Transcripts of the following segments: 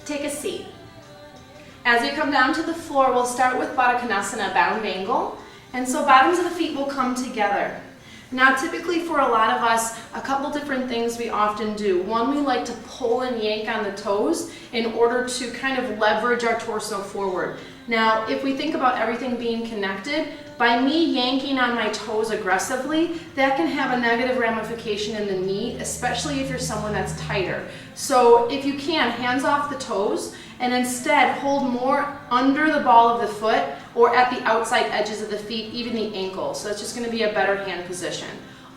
Take a seat. As we come down to the floor, we'll start with Baddha Konasana, bound angle. And so bottoms of the feet will come together. Now typically for a lot of us, a couple different things we often do. One, we like to pull and yank on the toes in order to kind of leverage our torso forward. Now if we think about everything being connected, by me yanking on my toes aggressively, that can have a negative ramification in the knee, especially if you're someone that's tighter. So if you can, hands off the toes, and instead hold more under the ball of the foot or at the outside edges of the feet, even the ankles. So it's just going to be a better hand position.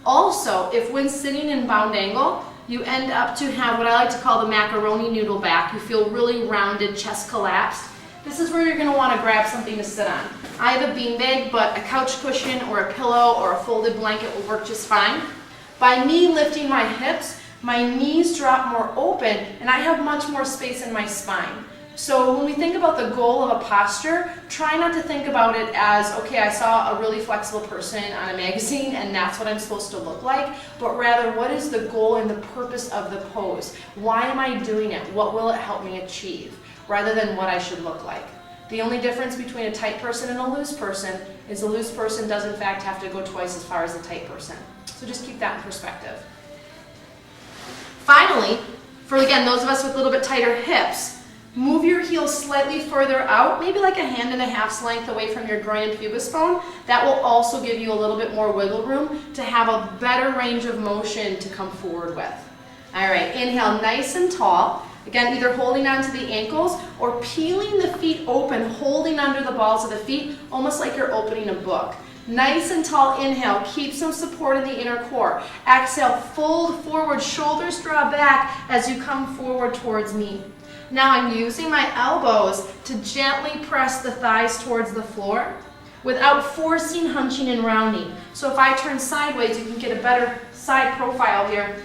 Also, if when sitting in bound angle, you end up to have what I like to call the macaroni noodle back, you feel really rounded, chest collapsed, this is where you're going to want to grab something to sit on. I have a beanbag, but a couch cushion or a pillow or a folded blanket will work just fine. By me lifting my hips, my knees drop more open and I have much more space in my spine. So when we think about the goal of a posture, try not to think about it as, okay, I saw a really flexible person on a magazine and that's what I'm supposed to look like, but rather what is the goal and the purpose of the pose? Why am I doing it? What will it help me achieve? Rather than what I should look like. The only difference between a tight person and a loose person is the loose person does in fact have to go twice as far as the tight person. So just keep that in perspective. Finally, for again, those of us with a little bit tighter hips, move your heels slightly further out, maybe like a hand and a half's length away from your groin and pubis bone. That will also give you a little bit more wiggle room to have a better range of motion to come forward with. All right, inhale nice and tall. Again, either holding onto the ankles or peeling the feet open, holding under the balls of the feet, almost like you're opening a book. Nice and tall inhale, keep some support in the inner core. Exhale, fold forward, shoulders draw back as you come forward towards me. Now I'm using my elbows to gently press the thighs towards the floor without forcing, hunching, and rounding. So if I turn sideways, you can get a better side profile here.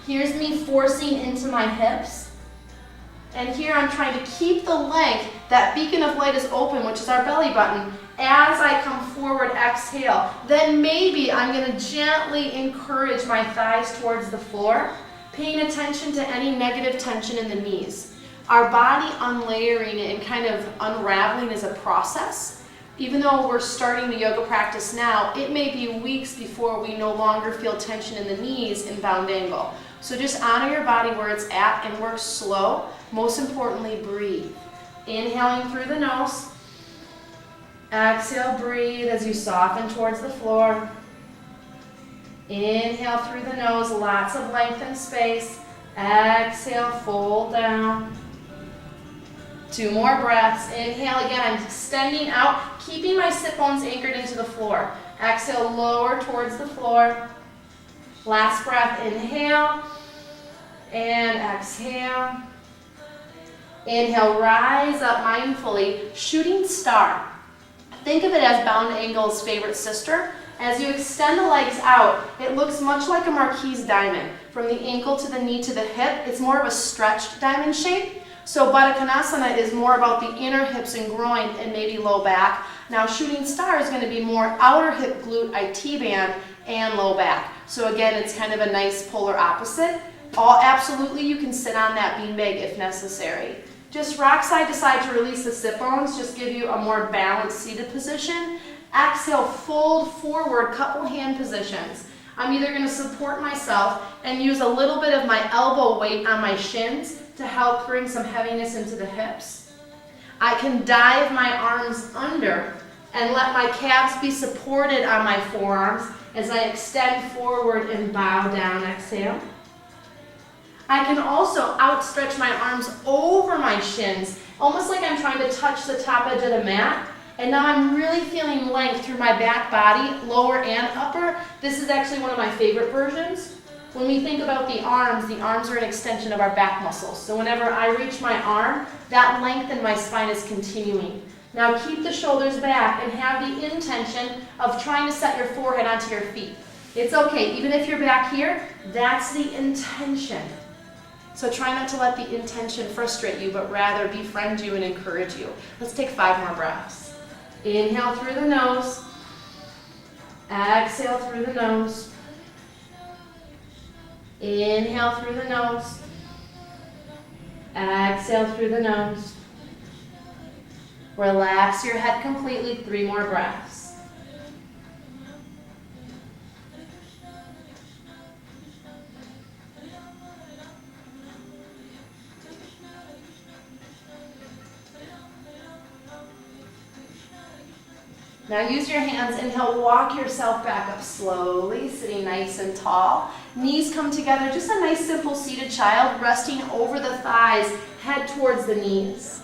Here's me forcing into my hips. And here I'm trying to keep the length. That beacon of light is open, which is our belly button. As I come forward, exhale. Then maybe I'm going to gently encourage my thighs towards the floor, paying attention to any negative tension in the knees. Our body unlayering and kind of unraveling is a process. Even though we're starting the yoga practice now, it may be weeks before we no longer feel tension in the knees in bound angle. So just honor your body where it's at and work slow. Most importantly, breathe. Inhaling through the nose. Exhale, breathe as you soften towards the floor. Inhale through the nose, lots of length and space. Exhale, fold down. 2 more breaths. Inhale again, I'm extending out, keeping my sit bones anchored into the floor. Exhale, lower towards the floor. Last breath, inhale and exhale. Inhale, rise up mindfully, shooting star. Think of it as bound angle's favorite sister. As you extend the legs out, it looks much like a Marquise diamond. From the ankle to the knee to the hip, it's more of a stretched diamond shape. So Baddha Konasana is more about the inner hips and groin and maybe low back. Now shooting star is going to be more outer hip, glute, IT band, and low back. So again, it's kind of a nice polar opposite. Absolutely, you can sit on that beanbag if necessary. Just rock side to side to release the sit bones, just give you a more balanced seated position. Exhale, fold forward, couple hand positions. I'm either going to support myself and use a little bit of my elbow weight on my shins to help bring some heaviness into the hips. I can dive my arms under and let my calves be supported on my forearms as I extend forward and bow down, exhale. I can also outstretch my arms over my shins, almost like I'm trying to touch the top edge of the mat. And now I'm really feeling length through my back body, lower and upper. This is actually one of my favorite versions. When we think about the arms are an extension of our back muscles. So whenever I reach my arm, that length in my spine is continuing. Now keep the shoulders back and have the intention of trying to set your forehead onto your feet. It's okay, even if you're back here, that's the intention. So try not to let the intention frustrate you, but rather befriend you and encourage you. Let's take 5 more breaths. Inhale through the nose. Exhale through the nose. Inhale through the nose. Exhale through the nose. Relax your head completely, 3 more breaths. Now use your hands, inhale, walk yourself back up slowly, sitting nice and tall. Knees come together, just a nice simple seated child, resting over the thighs, head towards the knees.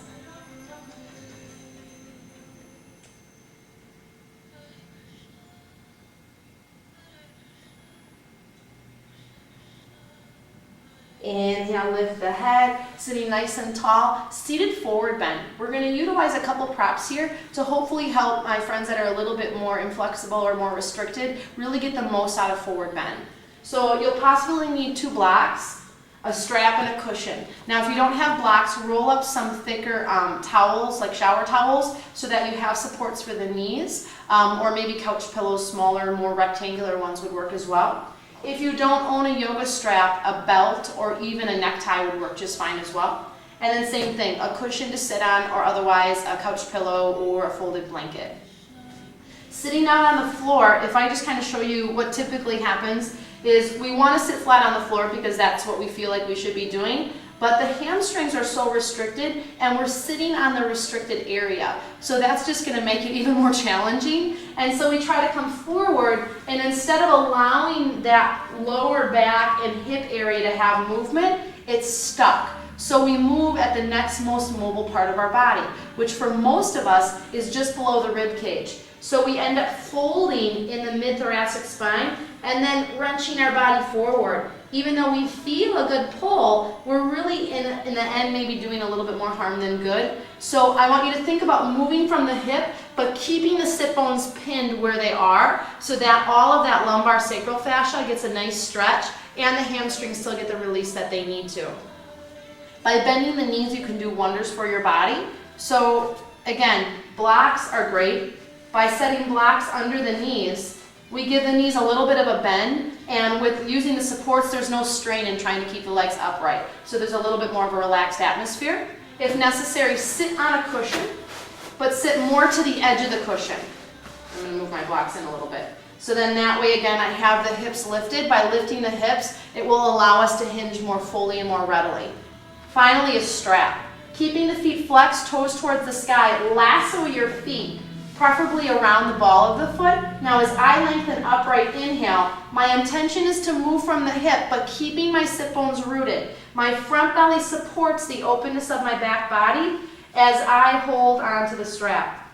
Inhale, lift the head, sitting nice and tall, seated forward bend. We're going to utilize a couple props here to hopefully help my friends that are a little bit more inflexible or more restricted really get the most out of forward bend. So you'll possibly need 2 blocks, a strap, and a cushion. Now if you don't have blocks, roll up some thicker towels, like shower towels, so that you have supports for the knees, or maybe couch pillows, smaller, more rectangular ones would work as well. If you don't own a yoga strap, a belt, or even a necktie would work just fine as well. And then same thing, a cushion to sit on, or otherwise a couch pillow or a folded blanket. Sitting down on the floor, if I just kind of show you what typically happens, is we want to sit flat on the floor because that's what we feel like we should be doing. But the hamstrings are so restricted and we're sitting on the restricted area. So that's just going to make it even more challenging. And so we try to come forward, and instead of allowing that lower back and hip area to have movement, it's stuck. So we move at the next most mobile part of our body, which for most of us is just below the rib cage. So we end up folding in the mid-thoracic spine and then wrenching our body forward. Even though we feel a good pull, we're really in the end maybe doing a little bit more harm than good. So I want you to think about moving from the hip, but keeping the sit bones pinned where they are so that all of that lumbar sacral fascia gets a nice stretch and the hamstrings still get the release that they need to. By bending the knees, you can do wonders for your body. So again, blocks are great. By setting blocks under the knees, we give the knees a little bit of a bend, and with using the supports, there's no strain in trying to keep the legs upright. So there's a little bit more of a relaxed atmosphere. If necessary, sit on a cushion, but sit more to the edge of the cushion. I'm going to move my blocks in a little bit. So then that way, again, I have the hips lifted. By lifting the hips, it will allow us to hinge more fully and more readily. Finally, a strap. Keeping the feet flexed, toes towards the sky, lasso your feet, preferably around the ball of the foot. Now as I lengthen upright, inhale, my intention is to move from the hip, but keeping my sit bones rooted. My front belly supports the openness of my back body as I hold onto the strap.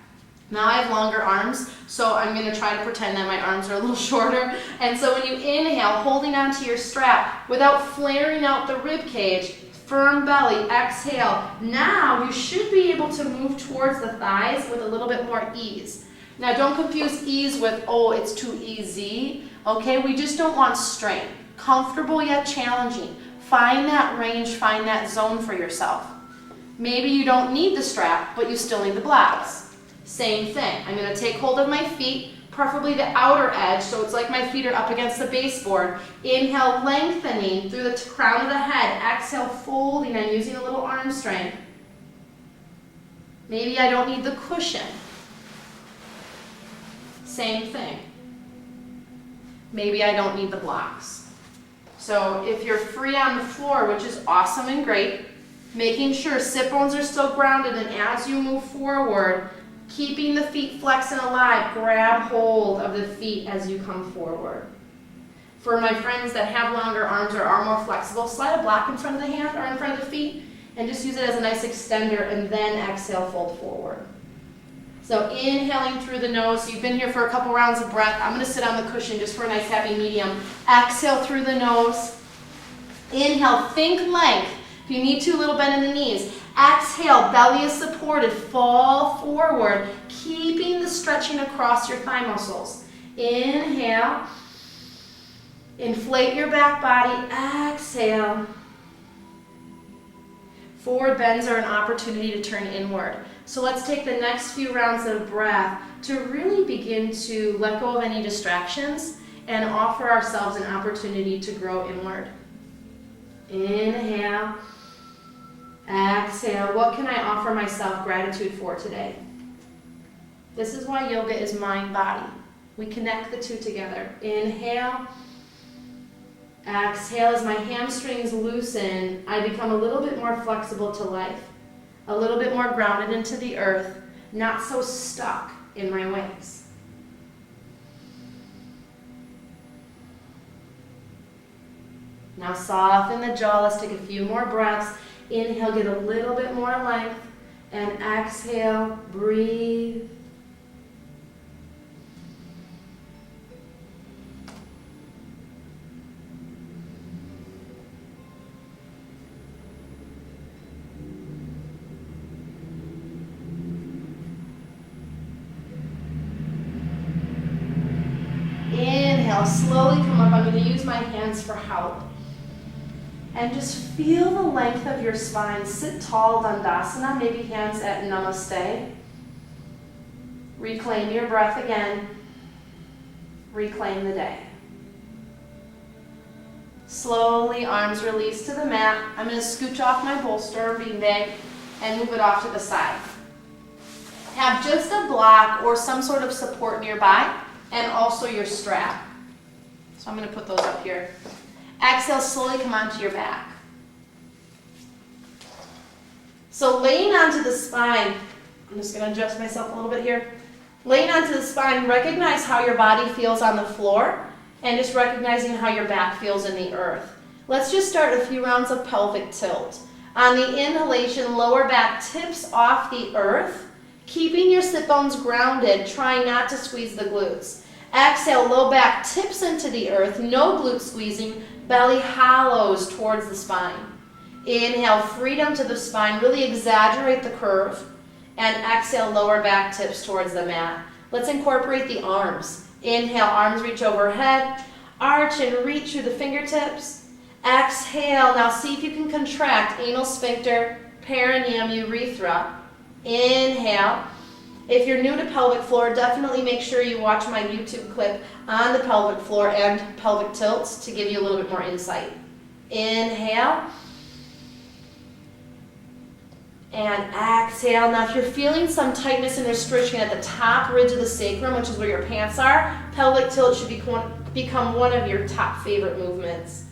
Now I have longer arms, so I'm going to try to pretend that my arms are a little shorter. And so when you inhale, holding onto your strap without flaring out the rib cage, firm belly, exhale. Now you should be able to move towards the thighs with a little bit more ease. Now don't confuse ease with, oh, it's too easy. Okay, we just don't want strain. Comfortable yet challenging. Find that range, find that zone for yourself. Maybe you don't need the strap, but you still need the blocks. Same thing. I'm going to take hold of my feet, preferably the outer edge, so it's like my feet are up against the baseboard. Inhale, lengthening through the crown of the head. Exhale, folding and using a little arm strength. Maybe I don't need the cushion. Same thing. Maybe I don't need the blocks. So if you're free on the floor, which is awesome and great, making sure sit bones are still grounded, and as you move forward, keeping the feet flexed and alive, grab hold of the feet as you come forward. For my friends that have longer arms or are more flexible, slide a block in front of the hand or in front of the feet and just use it as a nice extender, and then exhale, fold forward. So inhaling through the nose. You've been here for a couple rounds of breath. I'm going to sit on the cushion just for a nice happy medium. Exhale through the nose. Inhale, think length. If you need to, a little bend in the knees. Exhale, belly is supported, fall forward, keeping the stretching across your thigh muscles. Inhale, inflate your back body, exhale. Forward bends are an opportunity to turn inward. So let's take the next few rounds of breath to really begin to let go of any distractions and offer ourselves an opportunity to grow inward. Inhale. Exhale. What can I offer myself gratitude for today? This is why yoga is mind-body. We connect the two together. Inhale. Exhale. As my hamstrings loosen, I become a little bit more flexible to life, a little bit more grounded into the earth, not so stuck in my ways. Now soften the jaw. Let's take a few more breaths. Inhale, get a little bit more length. And exhale, breathe. Inhale, slowly come up. I'm going to use my hands for help. And just feel the length of your spine. Sit tall, Dandasana, maybe hands at Namaste. Reclaim your breath again. Reclaim the day. Slowly, arms release to the mat. I'm going to scooch off my bolster, beanbag, and move it off to the side. Have just a block or some sort of support nearby, and also your strap. So I'm going to put those up here. Exhale, slowly come onto your back. So laying onto the spine, I'm just going to adjust myself a little bit here. Laying onto the spine, recognize how your body feels on the floor and just recognizing how your back feels in the earth. Let's just start a few rounds of pelvic tilt. On the inhalation, lower back tips off the earth, keeping your sit bones grounded, trying not to squeeze the glutes. Exhale, low back tips into the earth, no glute squeezing, belly hollows towards the spine. Inhale, freedom to the spine, really exaggerate the curve. And exhale, lower back tips towards the mat. Let's incorporate the arms. Inhale, arms reach overhead. Arch and reach through the fingertips. Exhale, now see if you can contract anal sphincter, perineum, urethra. Inhale. If you're new to pelvic floor, definitely make sure you watch my YouTube clip on the pelvic floor and pelvic tilts to give you a little bit more insight. Inhale. And exhale. Now if you're feeling some tightness and restriction at the top ridge of the sacrum, which is where your pants are, pelvic tilt should become one of your top favorite movements.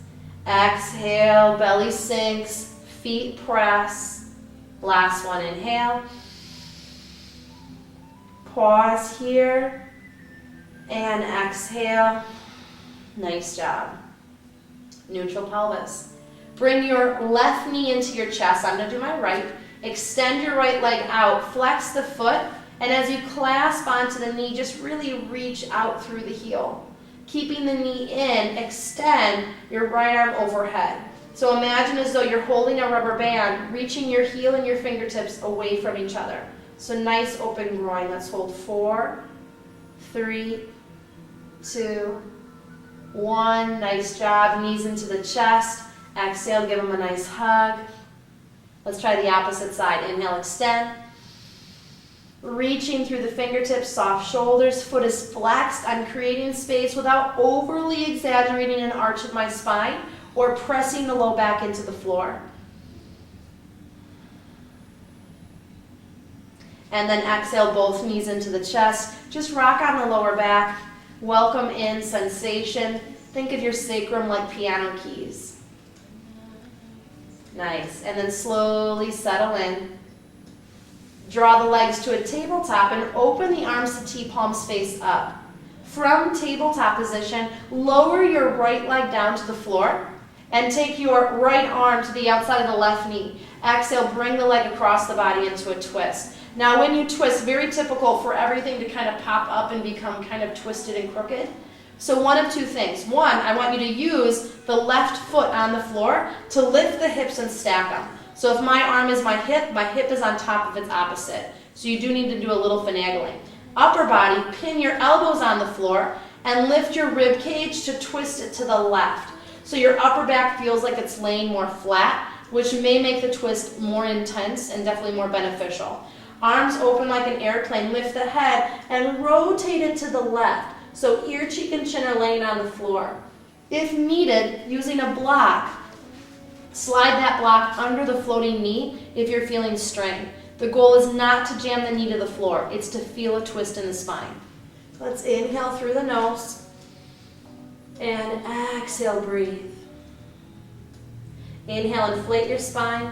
Exhale, belly sinks, feet press. Last one, inhale. Pause here. And exhale. Nice job. Neutral pelvis. Bring your left knee into your chest. I'm going to do my right. Extend your right leg out, flex the foot, and as you clasp onto the knee, just really reach out through the heel. Keeping the knee in, extend your right arm overhead. So imagine as though you're holding a rubber band, reaching your heel and your fingertips away from each other. So nice open groin. Let's hold 4, 3, 2, 1. Nice job. Knees into the chest. Exhale, give them a nice hug. Let's try the opposite side. Inhale, extend. Reaching through the fingertips, soft shoulders. Foot is flexed. I'm creating space without overly exaggerating an arch of my spine or pressing the low back into the floor. And then exhale, both knees into the chest. Just rock on the lower back. Welcome in sensation. Think of your sacrum like piano keys. Nice. And then slowly settle in. Draw the legs to a tabletop and open the arms to T-palms face up. From tabletop position, lower your right leg down to the floor and take your right arm to the outside of the left knee. Exhale, bring the leg across the body into a twist. Now when you twist, very typical for everything to kind of pop up and become kind of twisted and crooked. So one of two things. One, I want you to use the left foot on the floor to lift the hips and stack them. So if my arm is my hip is on top of its opposite. So you do need to do a little finagling. Upper body, pin your elbows on the floor and lift your rib cage to twist it to the left. So your upper back feels like it's laying more flat, which may make the twist more intense and definitely more beneficial. Arms open like an airplane, lift the head and rotate it to the left. So ear, cheek, and chin are laying on the floor. If needed, using a block, Slide that block under the floating knee if you're feeling strain. The goal is not to jam the knee to the floor. It's to feel a twist in the spine. Let's inhale through the nose and exhale, breathe. Inhale, inflate your spine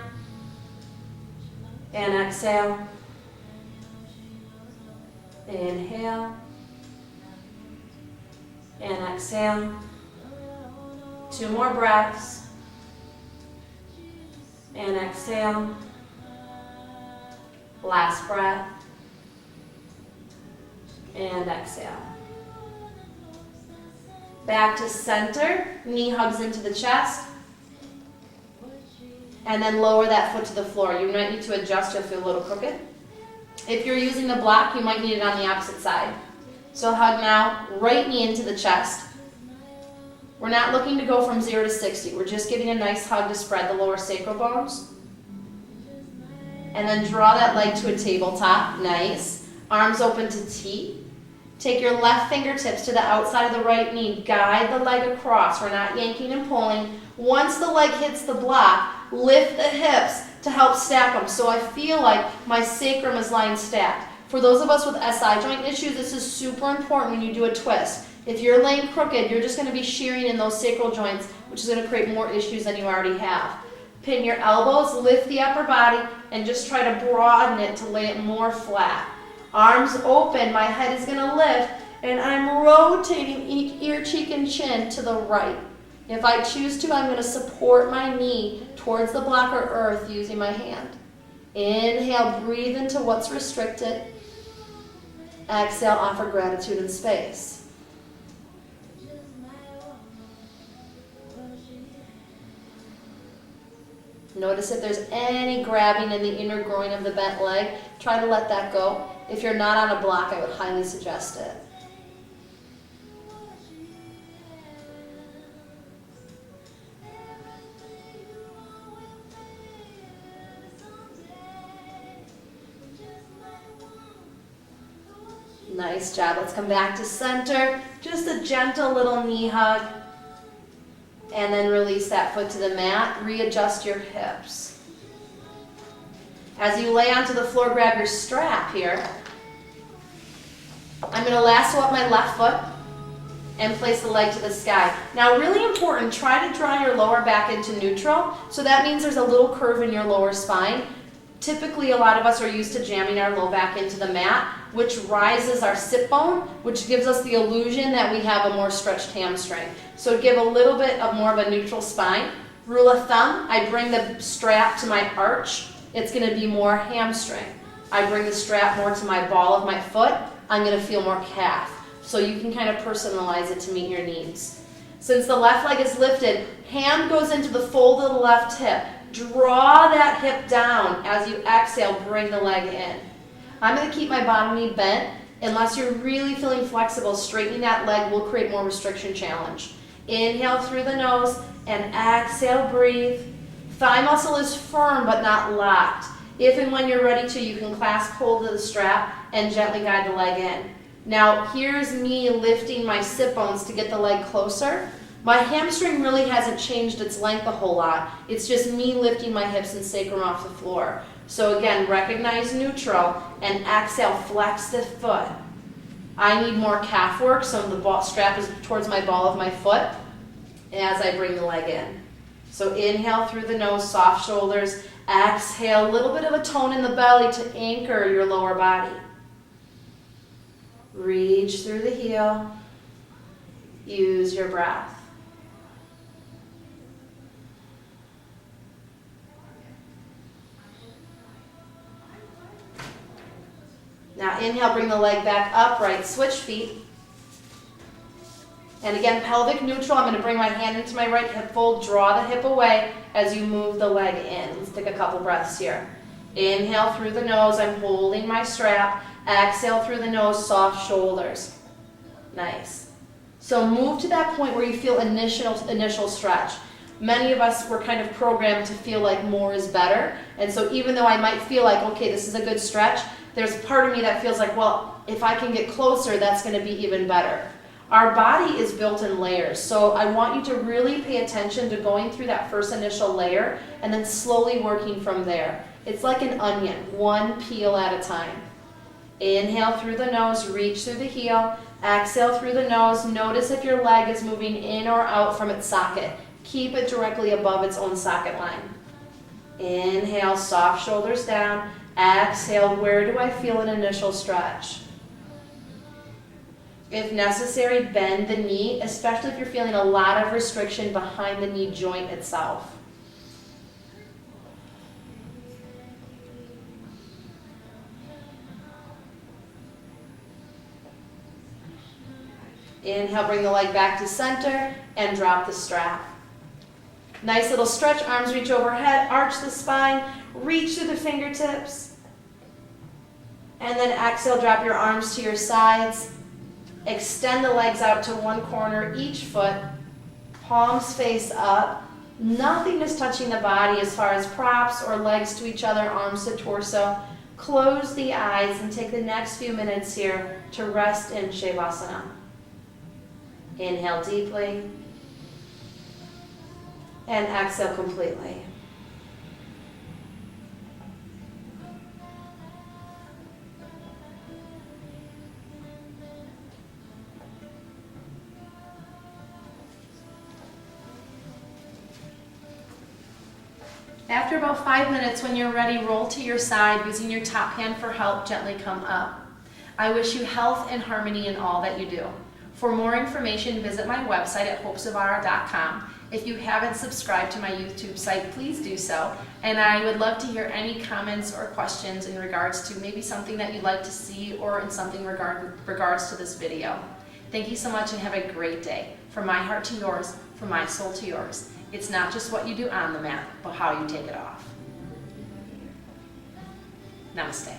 and exhale. Inhale and exhale. 2 more breaths and exhale. Last breath and exhale. Back to center, knee hugs into the chest, and then lower that foot to the floor. You might need to adjust, you'll feel a little crooked. If you're using the block, you might need it on the opposite side. So hug now, right knee into the chest. We're not looking to go from 0 to 60. We're just giving a nice hug to spread the lower sacral bones. And then draw that leg to a tabletop. Nice. Arms open to T. Take your left fingertips to the outside of the right knee. Guide the leg across. We're not yanking and pulling. Once the leg hits the block, lift the hips to help stack them. So I feel like my sacrum is lying stacked. For those of us with SI joint issues, this is super important when you do a twist. If you're laying crooked, you're just going to be shearing in those sacral joints, which is going to create more issues than you already have. Pin your elbows, lift the upper body, and just try to broaden it to lay it more flat. Arms open, my head is going to lift, and I'm rotating each ear, cheek, and chin to the right. If I choose to, I'm going to support my knee towards the block or earth using my hand. Inhale, breathe into what's restricted. Exhale, offer gratitude and space. Notice if there's any grabbing in the inner groin of the bent leg. Try to let that go. If you're not on a block, I would highly suggest it. Nice job. Let's come back to center. Just a gentle little knee hug. And then release that foot to the mat. Readjust your hips. As you lay onto the floor, grab your strap here. I'm going to lasso up my left foot and place the leg to the sky. Now, really important, try to draw your lower back into neutral. So that means there's a little curve in your lower spine. Typically, a lot of us are used to jamming our low back into the mat, which rises our sit bone, which gives us the illusion that we have a more stretched hamstring. So give a little bit of more of a neutral spine. Rule of thumb, I bring the strap to my arch. It's going to be more hamstring. I bring the strap more to my ball of my foot. I'm going to feel more calf. So you can kind of personalize it to meet your needs. Since the left leg is lifted, hand goes into the fold of the left hip. Draw that hip down. As you exhale, bring the leg in. I'm going to keep my bottom knee bent. Unless you're really feeling flexible, straightening that leg will create more restriction challenge. Inhale through the nose and exhale, breathe. Thigh muscle is firm but not locked. If and when you're ready to, you can clasp hold of the strap and gently guide the leg in. Now, here's me lifting my sit bones to get the leg closer. My hamstring really hasn't changed its length a whole lot. It's just me lifting my hips and sacrum off the floor. So again, recognize neutral and exhale, flex the foot. I need more calf work, so the strap is towards my ball of my foot as I bring the leg in. So inhale through the nose, soft shoulders. Exhale, a little bit of a tone in the belly to anchor your lower body. Reach through the heel. Use your breath. Now inhale, bring the leg back upright, switch feet. And again, pelvic neutral. I'm going to bring my hand into my right hip fold, draw the hip away as you move the leg in. Let's take a couple breaths here. Inhale through the nose, I'm holding my strap. Exhale through the nose, soft shoulders. Nice. So move to that point where you feel initial stretch. Many of us were kind of programmed to feel like more is better. And so even though I might feel like, okay, this is a good stretch, there's part of me that feels like, well, if I can get closer, that's going to be even better. Our body is built in layers, so I want you to really pay attention to going through that first initial layer and then slowly working from there. It's like an onion, one peel at a time. Inhale through the nose, reach through the heel. Exhale through the nose. Notice if your leg is moving in or out from its socket. Keep it directly above its own socket line. Inhale, soft shoulders down. Exhale, where do I feel an initial stretch? If necessary, bend the knee, especially if you're feeling a lot of restriction behind the knee joint itself. Inhale, bring the leg back to center and drop the strap. Nice little stretch, arms reach overhead, arch the spine, reach through the fingertips. And then exhale, drop your arms to your sides. Extend the legs out to one corner, each foot, palms face up. Nothing is touching the body as far as props or legs to each other, arms to torso. Close the eyes and take the next few minutes here to rest in Shavasana. Inhale deeply and exhale completely. After about 5 minutes, when you're ready, roll to your side, using your top hand for help, gently come up. I wish you health and harmony in all that you do. For more information, visit my website at hopezvara.com. If you haven't subscribed to my YouTube site, please do so. And I would love to hear any comments or questions in regards to maybe something that you'd like to see or in something regards to this video. Thank you so much and have a great day. From my heart to yours, from my soul to yours. It's not just what you do on the mat, but how you take it off. Namaste.